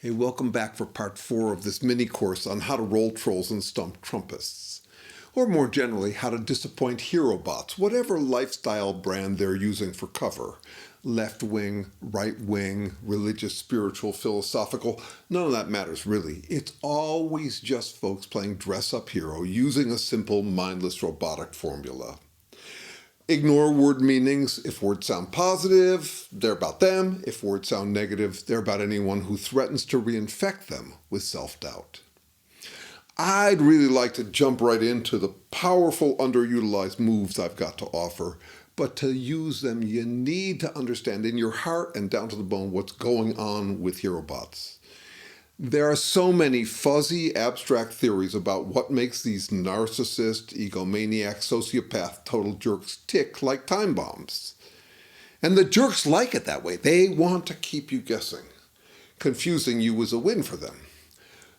Hey, welcome back for part 4 of this mini course on how to roll trolls and stump Trumpists. Or more generally, how to disappoint Herobots, whatever lifestyle brand they're using for cover. Left wing, right wing, religious, spiritual, philosophical, none of that matters really. It's always just folks playing dress-up hero using a simple, mindless, robotic formula. Ignore word meanings. If words sound positive, they're about them. If words sound negative, they're about anyone who threatens to reinfect them with self-doubt. I'd really like to jump right into the powerful underutilized moves I've got to offer, but to use them, you need to understand in your heart and down to the bone what's going on with Herobots. There are so many fuzzy, abstract theories about what makes these narcissist, egomaniac, sociopath, total jerks tick like time bombs. And the jerks like it that way. They want to keep you guessing. Confusing you is a win for them.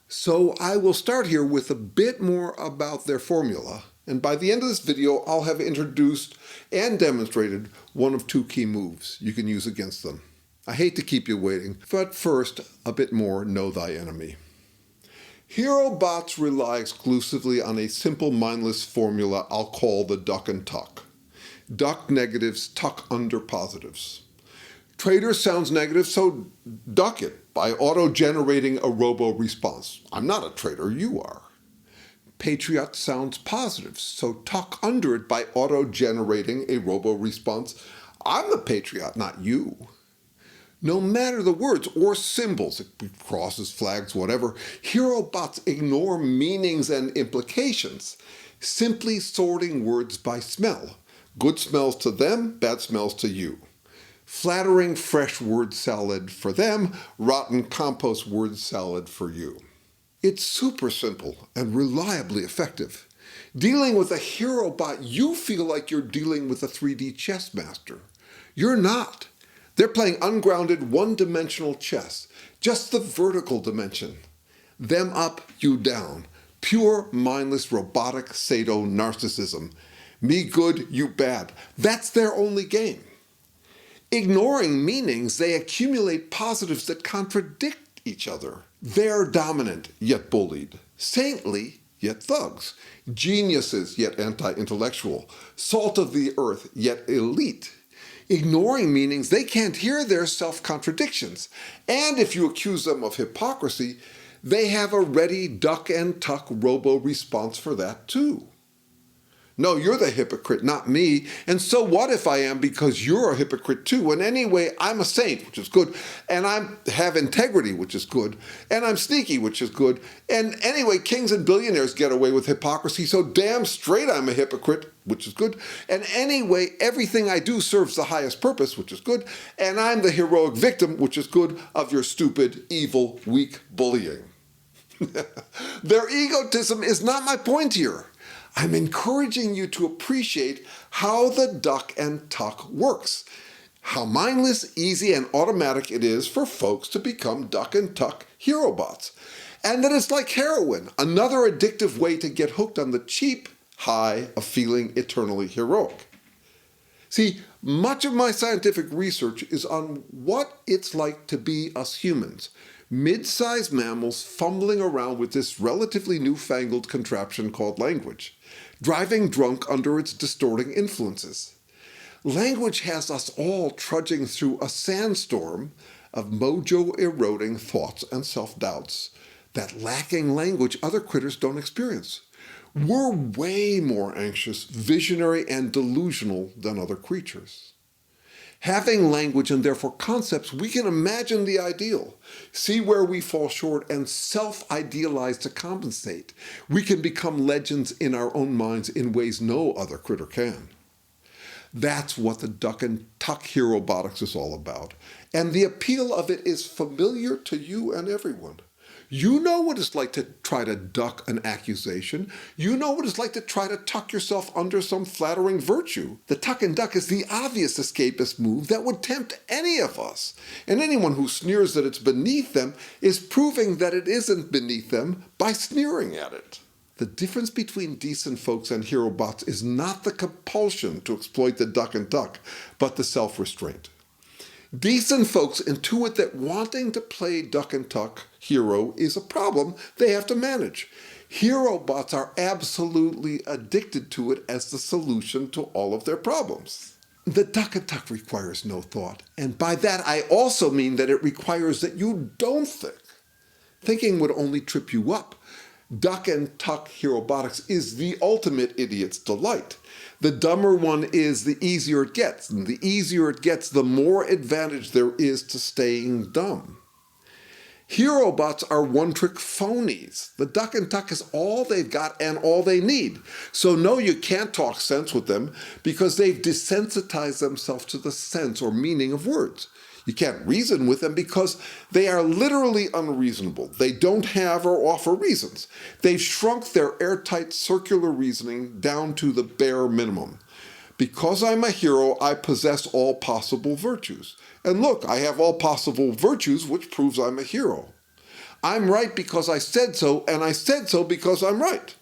So I will start here with a bit more about their formula, and by the end of this video, I'll have introduced and demonstrated one of 2 key moves you can use against them. I hate to keep you waiting, but first, a bit more know thy enemy. Herobots rely exclusively on a simple mindless formula I'll call the duck and tuck. Duck negatives, tuck under positives. Traitor sounds negative, so duck it by auto-generating a robo-response. I'm not a traitor, you are. Patriot sounds positive, so tuck under it by auto-generating a robo-response. I'm the patriot, not you. No matter the words or symbols, it could be crosses, flags, whatever, Herobots ignore meanings and implications, simply sorting words by smell. Good smells to them, bad smells to you. Flattering fresh word salad for them, rotten compost word salad for you. It's super simple and reliably effective. Dealing with a Herobot, you feel like you're dealing with a 3D chess master. You're not. They're playing ungrounded, one-dimensional chess, just the vertical dimension. Them up, you down. Pure, mindless, robotic, sado-narcissism. Me good, you bad. That's their only game. Ignoring meanings, they accumulate positives that contradict each other. They're dominant, yet bullied. Saintly, yet thugs. Geniuses, yet anti-intellectual. Salt of the earth, yet elite. Ignoring meanings, they can't hear their self-contradictions. And if you accuse them of hypocrisy, they have a ready duck and tuck robo-response for that too. No, you're the hypocrite, not me. And so what if I am, because you're a hypocrite too? And anyway, I'm a saint, which is good. And I have integrity, which is good. And I'm sneaky, which is good. And anyway, kings and billionaires get away with hypocrisy, so damn straight I'm a hypocrite, which is good. And anyway, everything I do serves the highest purpose, which is good. And I'm the heroic victim, which is good, of your stupid, evil, weak bullying. Their egotism is not my point here. I'm encouraging you to appreciate how the duck and tuck works. How mindless, easy, and automatic it is for folks to become duck and tuck Herobots. And that it's like heroin, another addictive way to get hooked on the cheap high of feeling eternally heroic. See, much of my scientific research is on what it's like to be us humans, mid-sized mammals fumbling around with this relatively newfangled contraption called language, driving drunk under its distorting influences. Language has us all trudging through a sandstorm of mojo-eroding thoughts and self-doubts that lacking language other critters don't experience. We're way more anxious, visionary, and delusional than other creatures. Having language and therefore concepts, we can imagine the ideal, see where we fall short, and self-idealize to compensate. We can become legends in our own minds in ways no other critter can. That's what the duck and tuck Herobotics is all about. And the appeal of it is familiar to you and everyone. You know what it's like to try to duck an accusation. You know what it's like to try to tuck yourself under some flattering virtue. The tuck and duck is the obvious escapist move that would tempt any of us. And anyone who sneers that it's beneath them is proving that it isn't beneath them by sneering at it. The difference between decent folks and Herobots is not the compulsion to exploit the duck and tuck, but the self-restraint. Decent folks intuit that wanting to play duck and tuck hero is a problem they have to manage. Herobots are absolutely addicted to it as the solution to all of their problems. The duck and tuck requires no thought, and by that I also mean that it requires that you don't think. Thinking would only trip you up. Duck and tuck herobotics is the ultimate idiot's delight. The dumber one is, the easier it gets, and the easier it gets, the more advantage there is to staying dumb. Herobots are one-trick phonies. The duck and tuck is all they've got and all they need. So no, you can't talk sense with them because they've desensitized themselves to the sense or meaning of words. You can't reason with them because they are literally unreasonable. They don't have or offer reasons. They've shrunk their airtight circular reasoning down to the bare minimum. Because I'm a hero, I possess all possible virtues. And look, I have all possible virtues, which proves I'm a hero. I'm right because I said so, and I said so because I'm right.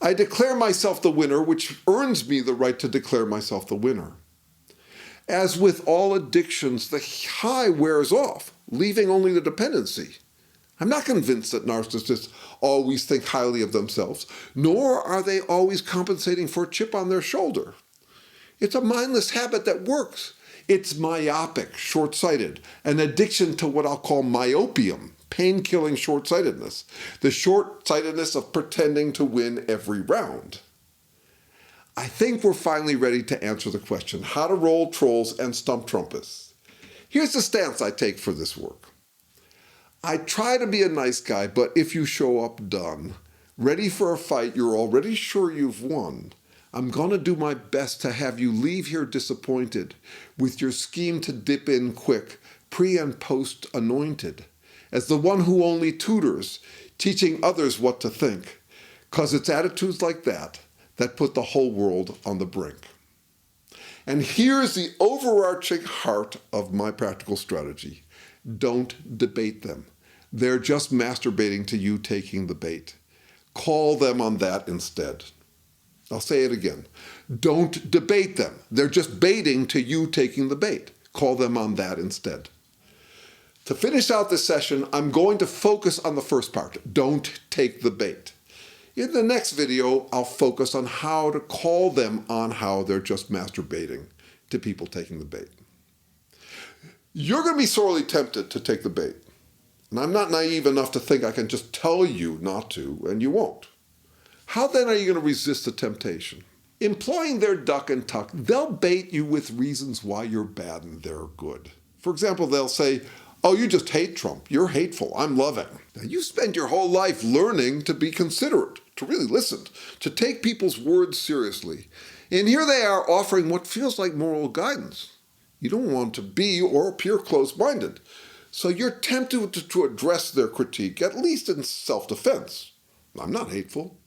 I declare myself the winner, which earns me the right to declare myself the winner. As with all addictions, the high wears off, leaving only the dependency. I'm not convinced that narcissists always think highly of themselves, nor are they always compensating for a chip on their shoulder. It's a mindless habit that works. It's myopic, short-sighted, an addiction to what I'll call myopium, pain-killing short-sightedness, the short-sightedness of pretending to win every round. I think we're finally ready to answer the question, how to roll trolls and stump Trumpists. Here's the stance I take for this work. I try to be a nice guy, but if you show up done, ready for a fight you're already sure you've won, I'm going to do my best to have you leave here disappointed, with your scheme to dip in quick, pre and post anointed, as the one who only tutors, teaching others what to think, 'cause it's attitudes like that put the whole world on the brink. And here's the overarching heart of my practical strategy. Don't debate them. They're just masturbating to you taking the bait. Call them on that instead. I'll say it again. Don't debate them. They're just baiting to you taking the bait. Call them on that instead. To finish out this session, I'm going to focus on the first part. Don't take the bait. In the next video, I'll focus on how to call them on how they're just masturbating to people taking the bait. You're going to be sorely tempted to take the bait. And I'm not naive enough to think I can just tell you not to, and you won't. How then are you going to resist the temptation? Employing their duck and tuck, they'll bait you with reasons why you're bad and they're good. For example, they'll say, oh, you just hate Trump. You're hateful. I'm loving. Now, you spend your whole life learning to be considerate, to really listen, to take people's words seriously. And here they are offering what feels like moral guidance. You don't want to be or appear close-minded. So you're tempted to address their critique, at least in self-defense. I'm not hateful.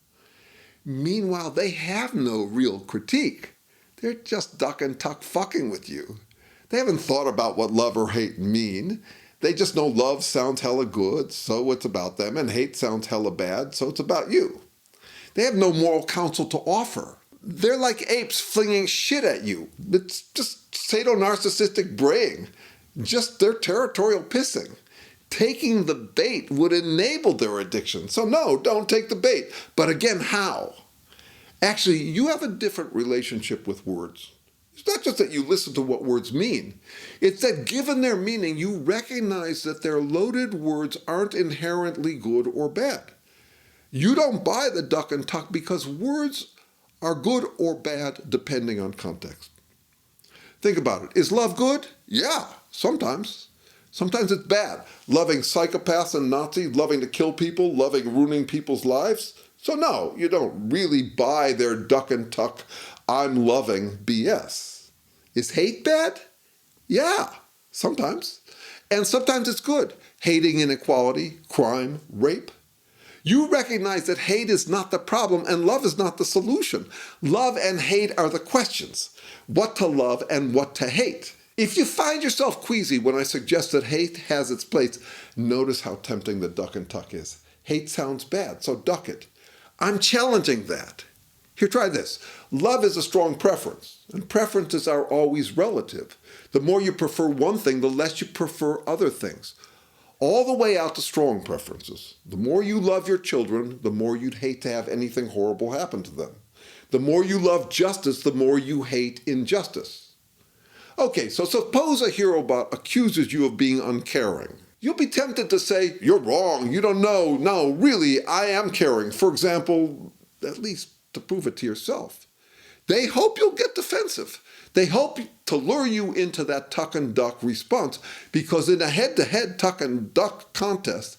Meanwhile, they have no real critique. They're just duck and tuck fucking with you. They haven't thought about what love or hate mean. They just know love sounds hella good, so it's about them, and hate sounds hella bad, so it's about you. They have no moral counsel to offer. They're like apes flinging shit at you. It's just sadomasochistic braying. Just their territorial pissing. Taking the bait would enable their addiction. So no, don't take the bait. But again, how? Actually, you have a different relationship with words. It's not just that you listen to what words mean. It's that given their meaning, you recognize that their loaded words aren't inherently good or bad. You don't buy the duck and tuck because words are good or bad depending on context. Think about it. Is love good? Yeah, sometimes. Sometimes it's bad. Loving psychopaths and Nazis, loving to kill people, loving ruining people's lives. So no, you don't really buy their duck and tuck, I'm loving BS. Is hate bad? Yeah, sometimes. And sometimes it's good. Hating inequality, crime, rape. You recognize that hate is not the problem and love is not the solution. Love and hate are the questions. What to love and what to hate. If you find yourself queasy when I suggest that hate has its place, notice how tempting the duck and tuck is. Hate sounds bad, so duck it. I'm challenging that. Here, try this. Love is a strong preference, and preferences are always relative. The more you prefer one thing, the less you prefer other things. All the way out to strong preferences. The more you love your children, the more you'd hate to have anything horrible happen to them. The more you love justice, the more you hate injustice. Okay, so suppose a Herobot accuses you of being uncaring. You'll be tempted to say, you're wrong, you don't know, no, really, I am caring. For example, at least to prove it to yourself. They hope you'll get defensive. They hope to lure you into that tuck and duck response because in a head-to-head tuck and duck contest,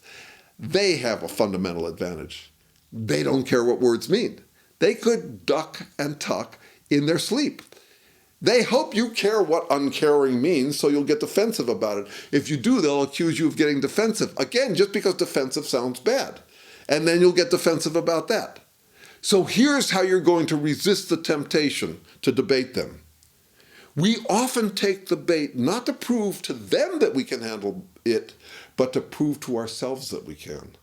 they have a fundamental advantage. They don't care what words mean. They could duck and tuck in their sleep. They hope you care what uncaring means, so you'll get defensive about it. If you do, they'll accuse you of getting defensive. Again, just because defensive sounds bad. And then you'll get defensive about that. So here's how you're going to resist the temptation to debate them. We often take the bait not to prove to them that we can handle it, but to prove to ourselves that we can.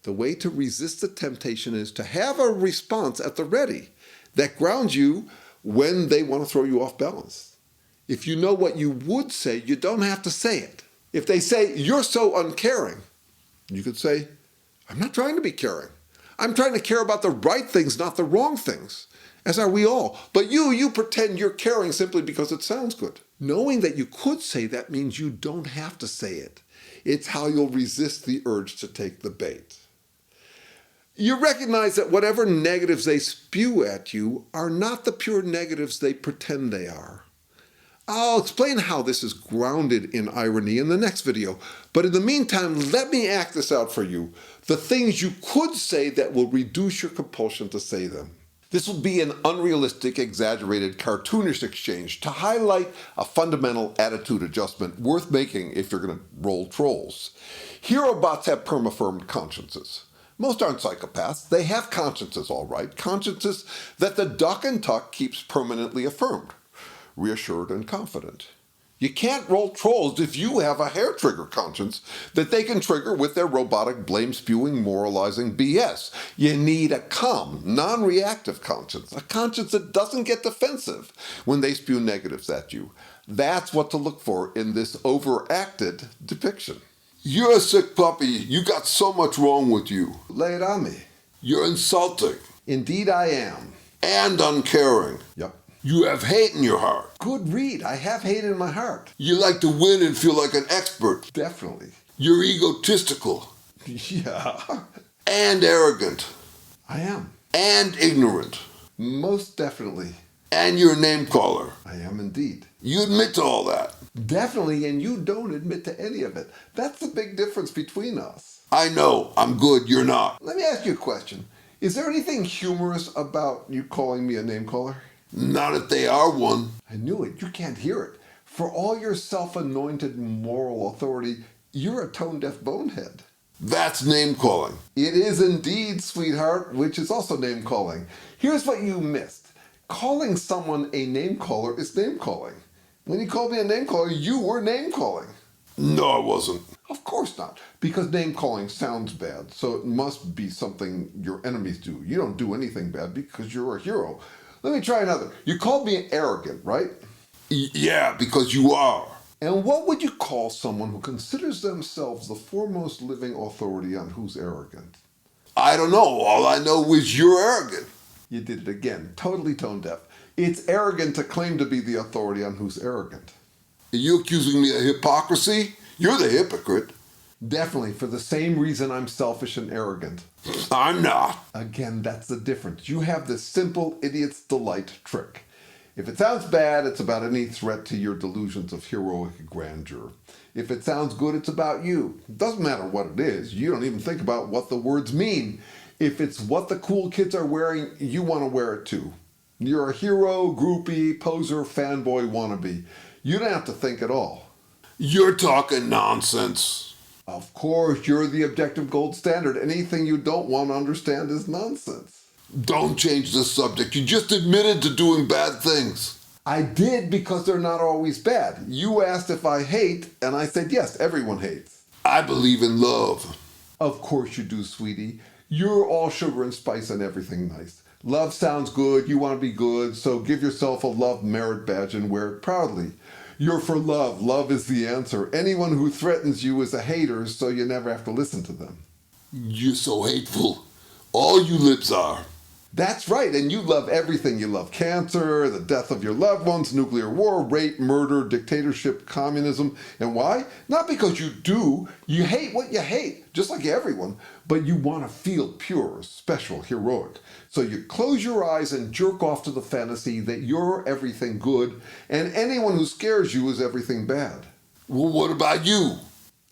The way to resist the temptation is to have a response at the ready that grounds you when they want to throw you off balance. If you know what you would say, you don't have to say it. If they say, you're so uncaring, you could say, I'm not trying to be caring. I'm trying to care about the right things, not the wrong things, as are we all. But you pretend you're caring simply because it sounds good. Knowing that you could say that means you don't have to say it. It's how you'll resist the urge to take the bait. You recognize that whatever negatives they spew at you are not the pure negatives they pretend they are. I'll explain how this is grounded in irony in the next video, but in the meantime, let me act this out for you. The things you could say that will reduce your compulsion to say them. This will be an unrealistic, exaggerated, cartoonish exchange to highlight a fundamental attitude adjustment worth making if you're going to roll trolls. Herobots have perma-affirmed consciences. Most aren't psychopaths. They have consciences, all right. Consciences that the duck and tuck keeps permanently affirmed, reassured and confident. You can't roll trolls if you have a hair trigger conscience that they can trigger with their robotic blame-spewing, moralizing BS. You need a calm, non-reactive conscience, a conscience that doesn't get defensive when they spew negatives at you. That's what to look for in this overacted depiction. You're a sick puppy. You got so much wrong with you. Lay it on me. You're insulting. Indeed I am. And uncaring. Yep. You have hate in your heart. Good read. I have hate in my heart. You like to win and feel like an expert. Definitely. You're egotistical. Yeah. And arrogant. I am. And ignorant. Most definitely. And you're a name caller. I am indeed. You admit to all that. Definitely, and you don't admit to any of it. That's the big difference between us. I know. I'm good. You're not. Let me ask you a question. Is there anything humorous about you calling me a name caller? Not if they are one. I knew it. You can't hear it. For all your self-anointed moral authority, you're a tone-deaf bonehead. That's name-calling. It is indeed, sweetheart, which is also name-calling. Here's what you missed. Calling someone a name-caller is name-calling. When you called me a name-caller, you were name-calling. No, I wasn't. Of course not, because name-calling sounds bad, so it must be something your enemies do. You don't do anything bad because you're a hero. Let me try another. You called me arrogant, right? Yeah, because you are. And what would you call someone who considers themselves the foremost living authority on who's arrogant? I don't know. All I know is you're arrogant. You did it again. Totally tone-deaf. It's arrogant to claim to be the authority on who's arrogant. Are you accusing me of hypocrisy? You're the hypocrite. Definitely, for the same reason I'm selfish and arrogant. I'm not. Again, that's the difference. You have this simple idiot's delight trick. If it sounds bad, it's about any threat to your delusions of heroic grandeur. If it sounds good, it's about you. It doesn't matter what it is. You don't even think about what the words mean. If it's what the cool kids are wearing, you want to wear it too. You're a hero, groupie, poser, fanboy wannabe. You don't have to think at all. You're talking nonsense. Of course, you're the objective gold standard. Anything you don't want to understand is nonsense. Don't change the subject. You just admitted to doing bad things. I did because they're not always bad. You asked if I hate, and I said yes, everyone hates. I believe in love. Of course you do, sweetie. You're all sugar and spice and everything nice. Love sounds good, you want to be good, so give yourself a love merit badge and wear it proudly. You're for love. Love is the answer. Anyone who threatens you is a hater, so you never have to listen to them. You're so hateful. All you libs are. That's right, and you love everything. You love cancer, the death of your loved ones, nuclear war, rape, murder, dictatorship, communism. And why? Not because you do. You hate what you hate, just like everyone, but you want to feel pure, special, heroic. So you close your eyes and jerk off to the fantasy that you're everything good, and anyone who scares you is everything bad. Well, what about you?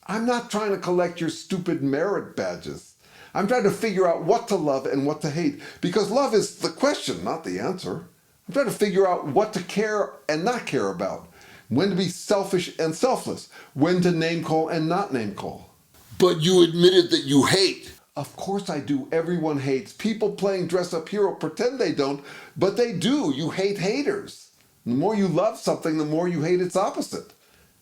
I'm not trying to collect your stupid merit badges. I'm trying to figure out what to love and what to hate, because love is the question, not the answer. I'm trying to figure out what to care and not care about, when to be selfish and selfless, when to name call and not name call. But you admitted that you hate. Of course I do. Everyone hates. People playing dress-up hero pretend they don't, but they do. You hate haters. The more you love something, the more you hate its opposite.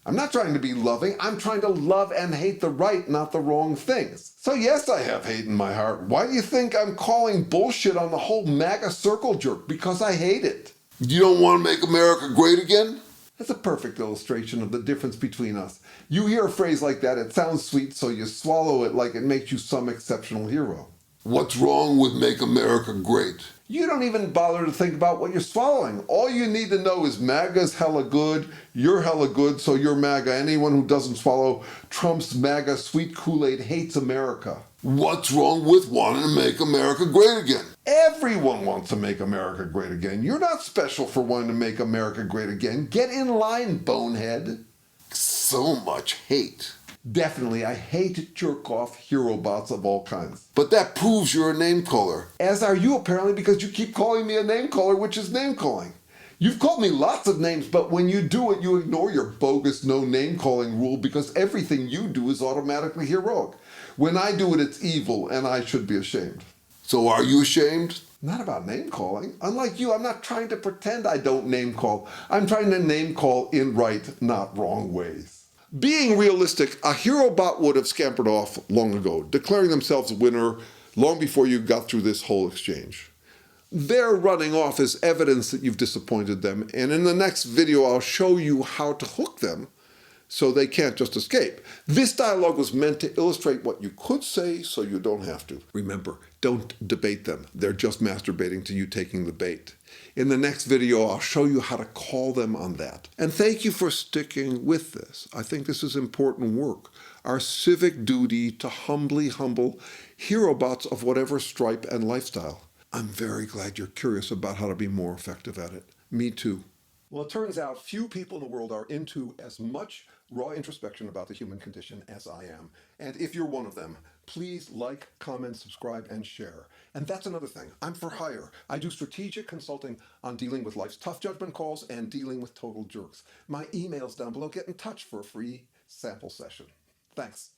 I'm not trying to be loving. I'm trying to love and hate the right, not the wrong things. So yes, I have hate in my heart. Why do you think I'm calling bullshit on the whole Maga circle jerk? Because I hate it. You don't want to make America great again? That's a perfect illustration of the difference between us. You hear a phrase like that, it sounds sweet, so you swallow it like it makes you some exceptional hero. What's wrong with make America great? You don't even bother to think about what you're swallowing. All you need to know is MAGA's hella good, you're hella good, so you're MAGA. Anyone who doesn't swallow Trump's MAGA sweet Kool-Aid hates America. What's wrong with wanting to make America great again? Everyone wants to make America great again. You're not special for wanting to make America great again. Get in line, bonehead. So much hate. Definitely, I hate jerk-off Herobots of all kinds. But that proves you're a name caller. As are you, apparently, because you keep calling me a name caller, which is name calling. You've called me lots of names, but when you do it, you ignore your bogus no name calling rule because everything you do is automatically heroic. When I do it, it's evil, and I should be ashamed. So are you ashamed? Not about name calling. Unlike you, I'm not trying to pretend I don't name call. I'm trying to name call in right, not wrong ways. Being realistic, a Herobot would have scampered off long ago, declaring themselves winner long before you got through this whole exchange. Their running off is evidence that you've disappointed them, and in the next video I'll show you how to hook them so they can't just escape. This dialogue was meant to illustrate what you could say so you don't have to. Remember, don't debate them. They're just masturbating to you taking the bait. In the next video, I'll show you how to call them on that. And thank you for sticking with this. I think this is important work. Our civic duty to humbly humble Herobots of whatever stripe and lifestyle. I'm very glad you're curious about how to be more effective at it. Me too. Well, it turns out few people in the world are into as much raw introspection about the human condition as I am. And if you're one of them, please like, comment, subscribe, and share. And that's another thing. I'm for hire. I do strategic consulting on dealing with life's tough judgment calls and dealing with total jerks. My email's down below. Get in touch for a free sample session. Thanks.